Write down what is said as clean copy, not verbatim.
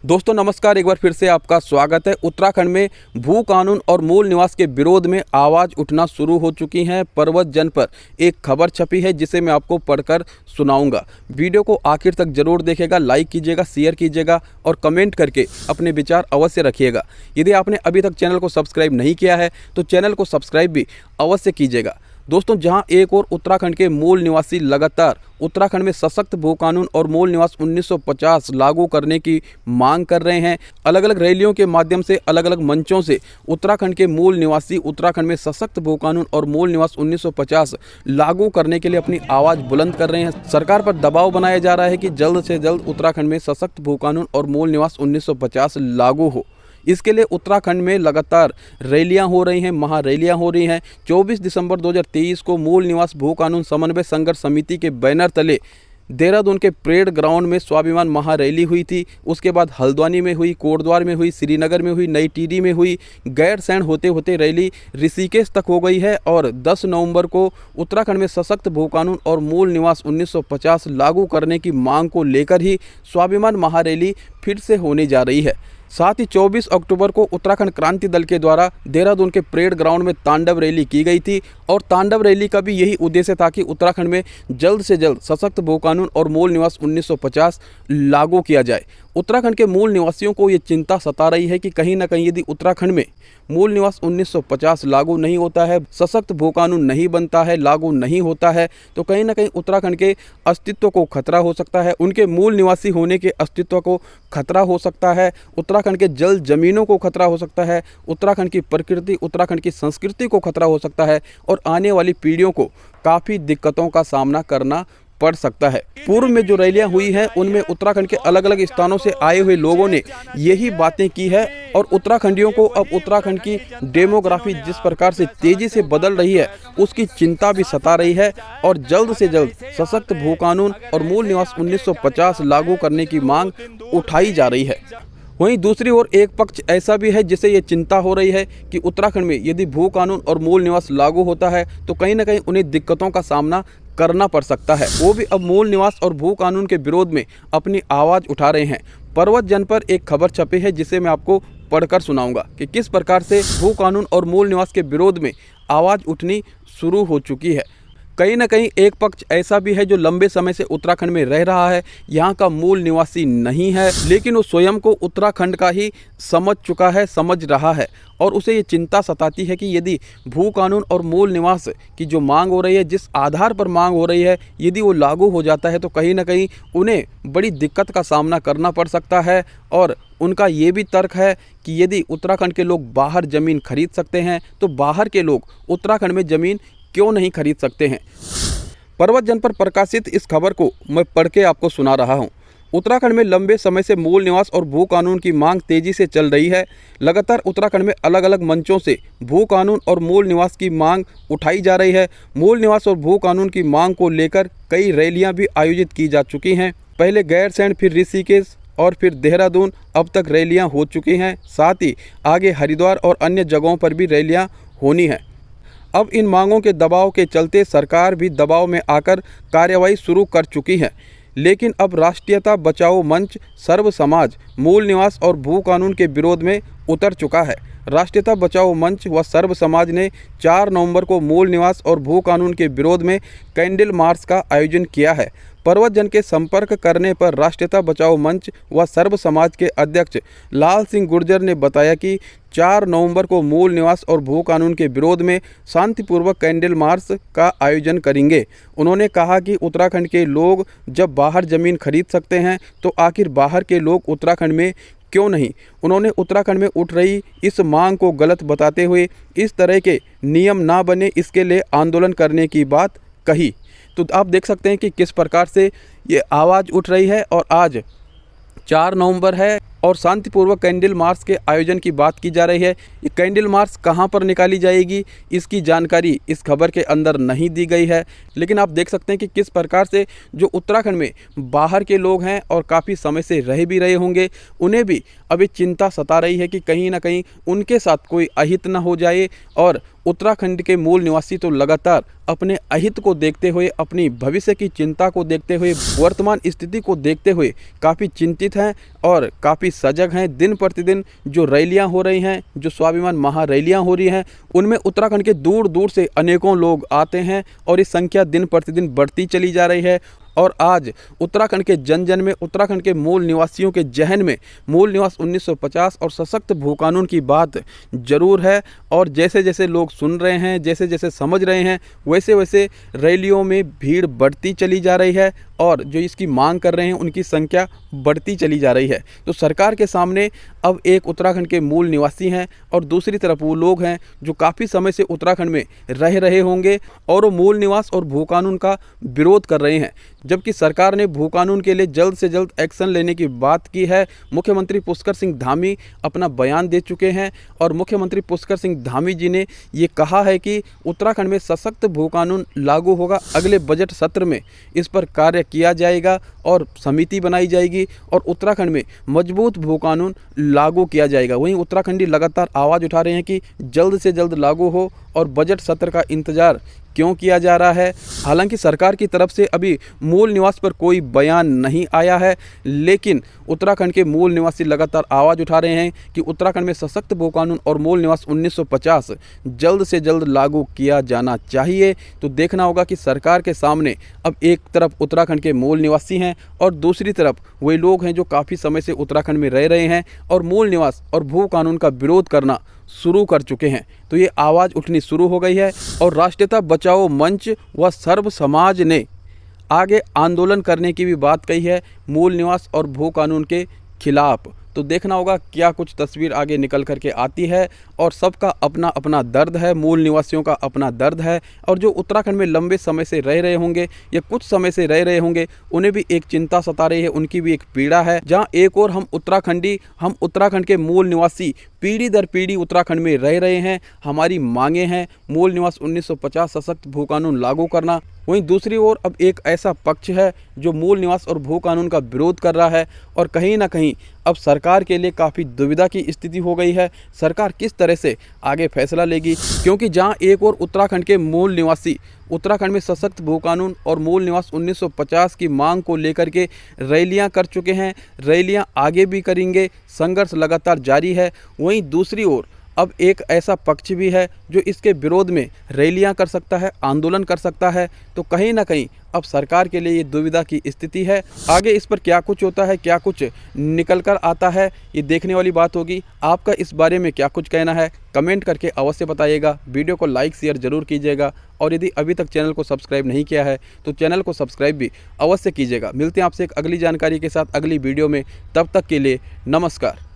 दोस्तों नमस्कार, एक बार फिर से आपका स्वागत है। उत्तराखंड में भू कानून और मूल निवास के विरोध में आवाज़ उठना शुरू हो चुकी है। पर्वत जन पर एक खबर छपी है जिसे मैं आपको पढ़कर सुनाऊंगा। वीडियो को आखिर तक जरूर देखिएगा, लाइक कीजिएगा, शेयर कीजिएगा और कमेंट करके अपने विचार अवश्य रखिएगा। यदि आपने अभी तक चैनल को सब्सक्राइब नहीं किया है तो चैनल को सब्सक्राइब भी अवश्य कीजिएगा। दोस्तों, जहां एक और उत्तराखंड के मूल निवासी लगातार उत्तराखंड में सशक्त भू कानून और मूल निवास 1950 लागू करने की मांग कर रहे हैं। अलग अलग रैलियों के माध्यम से, अलग अलग मंचों से उत्तराखंड के मूल निवासी उत्तराखंड में सशक्त भू कानून और मूल निवास 1950 लागू करने के लिए अपनी आवाज़ बुलंद कर रहे हैं। सरकार पर दबाव बनाया जा रहा है कि जल्द से जल्द उत्तराखंड में सशक्त भू कानून और मूल निवास 1950 लागू हो। इसके लिए उत्तराखंड में लगातार रैलियां हो रही हैं, महारैलियां हो रही हैं। 24 दिसंबर 2023 को मूल निवास भू कानून समन्वय संघर्ष समिति के बैनर तले देहरादून के परेड ग्राउंड में स्वाभिमान महारैली हुई थी। उसके बाद हल्द्वानी में हुई, कोटद्वार में हुई, श्रीनगर में हुई, नई टिहरी में हुई। गैरसैंण होते होते रैली ऋषिकेश तक हो गई है और 10 नवंबर को उत्तराखंड में सशक्त भू कानून और मूल निवास 1950 लागू करने की मांग को लेकर ही स्वाभिमान महारैली फिर से होने जा रही है। साथ ही 24 अक्टूबर को उत्तराखंड क्रांति दल के द्वारा देहरादून के परेड ग्राउंड में तांडव रैली की गई थी और तांडव रैली का भी यही उद्देश्य था कि उत्तराखंड में जल्द से जल्द सशक्त भू कानून और मूल निवास 1950 लागू किया जाए। उत्तराखंड के मूल निवासियों को ये चिंता सता रही है कि कहीं ना कहीं यदि उत्तराखंड में मूल निवास 1950 लागू नहीं होता है, सशक्त भू कानून नहीं बनता है, लागू नहीं होता है, तो कहीं ना कहीं उत्तराखंड के अस्तित्व को खतरा हो सकता है, उनके मूल निवासी होने के अस्तित्व को खतरा हो सकता है, उत्तराखंड के जल जमीनों को खतरा हो सकता है, उत्तराखंड की प्रकृति, उत्तराखंड की संस्कृति को खतरा हो सकता है और आने वाली पीढ़ियों को काफ़ी दिक्कतों का सामना करना पड़ सकता है। पूर्व में जो रैलियां हुई हैं उनमें उत्तराखंड के अलग अलग स्थानों से आए हुए लोगों ने यही बातें की है और उत्तराखंडियों को अब उत्तराखंड की डेमोग्राफी जिस प्रकार से तेजी से बदल रही है उसकी चिंता भी सता रही है और जल्द से जल्द सशक्त भू कानून और मूल निवास 1950 लागू करने की मांग उठाई जा रही है। वहीं दूसरी ओर एक पक्ष ऐसा भी है जिसे ये चिंता हो रही है कि उत्तराखंड में यदि भू कानून और मूल निवास लागू होता है तो कहीं ना कहीं उन्हें दिक्कतों का सामना करना पड़ सकता है। वो भी अब मूल निवास और भू कानून के विरोध में अपनी आवाज़ उठा रहे हैं। पर्वत जन पर एक खबर छपी है जिसे मैं आपको पढ़कर सुनाऊंगा कि किस प्रकार से भू कानून और मूल निवास के विरोध में आवाज़ उठनी शुरू हो चुकी है। कहीं ना कहीं एक पक्ष ऐसा भी है जो लंबे समय से उत्तराखंड में रह रहा है, यहाँ का मूल निवासी नहीं है, लेकिन वो स्वयं को उत्तराखंड का ही समझ चुका है, समझ रहा है और उसे ये चिंता सताती है कि यदि भू कानून और मूल निवास की जो मांग हो रही है, जिस आधार पर मांग हो रही है, यदि वो लागू हो जाता है तो कहीं ना कहीं उन्हें बड़ी दिक्कत का सामना करना पड़ सकता है। और उनका ये भी तर्क है कि यदि उत्तराखंड के लोग बाहर ज़मीन खरीद सकते हैं तो बाहर के लोग उत्तराखंड में ज़मीन क्यों नहीं खरीद सकते हैं। पर्वत जन पर प्रकाशित इस खबर को मैं पढ़ के आपको सुना रहा हूं। उत्तराखंड में लंबे समय से मूल निवास और भू कानून की मांग तेजी से चल रही है। लगातार उत्तराखंड में अलग अलग मंचों से भू कानून और मूल निवास की मांग उठाई जा रही है। मूल निवास और भू कानून की मांग को लेकर कई रैलियां भी आयोजित की जा चुकी हैं। पहले गैरसैंण, फिर ऋषिकेश और फिर देहरादून, अब तक रैलियां हो चुकी हैं। साथ ही आगे हरिद्वार और अन्य जगहों पर भी रैलियां होनी हैं। अब इन मांगों के दबाव के चलते सरकार भी दबाव में आकर कार्रवाई शुरू कर चुकी है, लेकिन अब राष्ट्रीयता बचाओ मंच सर्व समाज मूल निवास और भू कानून के विरोध में उतर चुका है। राष्ट्रीयता बचाओ मंच व सर्व समाज ने 4 नवंबर को मूल निवास और भू कानून के विरोध में कैंडल मार्च का आयोजन किया है। पर्वत जन के संपर्क करने पर राष्ट्रीयता बचाओ मंच व सर्व समाज के अध्यक्ष लाल सिंह गुर्जर ने बताया कि 4 नवंबर को मूल निवास और भू कानून के विरोध में शांतिपूर्वक कैंडल मार्च का आयोजन करेंगे। उन्होंने कहा कि उत्तराखंड के लोग जब बाहर ज़मीन खरीद सकते हैं तो आखिर बाहर के लोग उत्तराखंड में क्यों नहीं। उन्होंने उत्तराखंड में उठ रही इस मांग को गलत बताते हुए इस तरह के नियम ना बने इसके लिए आंदोलन करने की बात कही। तो आप देख सकते हैं कि किस प्रकार से ये आवाज़ उठ रही है और आज 4 नवंबर है और शांतिपूर्वक कैंडल मार्च के आयोजन की बात की जा रही है। ये कैंडल मार्च कहां पर निकाली जाएगी इसकी जानकारी इस खबर के अंदर नहीं दी गई है, लेकिन आप देख सकते हैं कि किस प्रकार से जो उत्तराखंड में बाहर के लोग हैं और काफ़ी समय से रह भी रहे होंगे, उन्हें भी अभी चिंता सता रही है कि कहीं ना कहीं उनके साथ कोई अहित न हो जाए और उत्तराखंड के मूल निवासी तो लगातार अपने अहित को देखते हुए, अपनी भविष्य की चिंता को देखते हुए, वर्तमान स्थिति को देखते हुए काफ़ी चिंतित हैं और काफ़ी सजग हैं। दिन प्रतिदिन जो रैलियां हो रही हैं, जो स्वाभिमान महारैलियां हो रही हैं, उनमें उत्तराखंड के दूर दूर से अनेकों लोग आते हैं और इस संख्या दिन प्रतिदिन बढ़ती चली जा रही है। और आज उत्तराखंड के जन जन में, उत्तराखंड के मूल निवासियों के जहन में मूल निवास 1950 और सशक्त भू कानून की बात जरूर है। और जैसे जैसे लोग सुन रहे हैं, जैसे जैसे समझ रहे हैं, वैसे वैसे रैलियों में भीड़ बढ़ती चली जा रही है और जो इसकी मांग कर रहे हैं उनकी संख्या बढ़ती चली जा रही है। तो सरकार के सामने अब एक उत्तराखंड के मूल निवासी हैं और दूसरी तरफ वो लोग हैं जो काफ़ी समय से उत्तराखंड में रह रहे होंगे और वो मूल निवास और भू कानून का विरोध कर रहे हैं। जबकि सरकार ने भू कानून के लिए जल्द से जल्द एक्शन लेने की बात की है। मुख्यमंत्री पुष्कर सिंह धामी अपना बयान दे चुके हैं और मुख्यमंत्री पुष्कर सिंह धामी जी ने ये कहा है कि उत्तराखंड में सशक्त भू कानून लागू होगा। अगले बजट सत्र में इस पर कार्य किया जाएगा और समिति बनाई जाएगी और उत्तराखंड में मजबूत भू कानून लागू किया जाएगा। वहीं उत्तराखंडी लगातार आवाज़ उठा रहे हैं कि जल्द से जल्द लागू हो और बजट सत्र का इंतजार क्यों किया जा रहा है। हालांकि सरकार की तरफ से अभी मूल निवास पर कोई बयान नहीं आया है, लेकिन उत्तराखंड के मूल निवासी लगातार आवाज़ उठा रहे हैं कि उत्तराखंड में सशक्त भू कानून और मूल निवास 1950 जल्द से जल्द लागू किया जाना चाहिए। तो देखना होगा कि सरकार के सामने अब एक तरफ उत्तराखंड के मूल निवासी हैं और दूसरी तरफ वे लोग हैं जो काफ़ी समय से उत्तराखंड में रह रहे हैं और मूल निवास और भू कानून का विरोध करना शुरू कर चुके हैं। तो ये आवाज़ उठनी शुरू हो गई है और राष्ट्रीयता बचाओ मंच व सर्व समाज ने आगे आंदोलन करने की भी बात कही है मूल निवास और भू कानून के खिलाफ। तो देखना होगा क्या कुछ तस्वीर आगे निकल करके आती है। और सबका अपना अपना दर्द है, मूल निवासियों का अपना दर्द है और जो उत्तराखंड में लंबे समय से रह रहे होंगे या कुछ समय से रह रहे होंगे उन्हें भी एक चिंता सता रही है, उनकी भी एक पीड़ा है। जहां एक और हम उत्तराखंड के मूल निवासी पीढ़ी दर पीढ़ी उत्तराखंड में रह रहे हैं, हमारी मांगे हैं मूल निवास 1950 सशक्त भू कानून लागू करना। वहीं दूसरी ओर अब एक ऐसा पक्ष है जो मूल निवास और भू कानून का विरोध कर रहा है और कहीं ना कहीं अब सरकार के लिए काफ़ी दुविधा की स्थिति हो गई है। सरकार किस तरह से आगे फैसला लेगी, क्योंकि जहां एक और उत्तराखंड के मूल निवासी उत्तराखंड में सशक्त भू कानून और मूल निवास 1950 की मांग को लेकर के रैलियां कर चुके हैं, रैलियां आगे भी करेंगे, संघर्ष लगातार जारी है। वहीं दूसरी ओर अब एक ऐसा पक्ष भी है जो इसके विरोध में रैलियां कर सकता है, आंदोलन कर सकता है। तो कहीं ना कहीं अब सरकार के लिए ये दुविधा की स्थिति है। आगे इस पर क्या कुछ होता है, क्या कुछ निकल कर आता है, ये देखने वाली बात होगी। आपका इस बारे में क्या कुछ कहना है कमेंट करके अवश्य बताइएगा। वीडियो को लाइक शेयर जरूर कीजिएगा और यदि अभी तक चैनल को सब्सक्राइब नहीं किया है तो चैनल को सब्सक्राइब भी अवश्य कीजिएगा। मिलते हैं आपसे एक अगली जानकारी के साथ अगली वीडियो में, तब तक के लिए नमस्कार।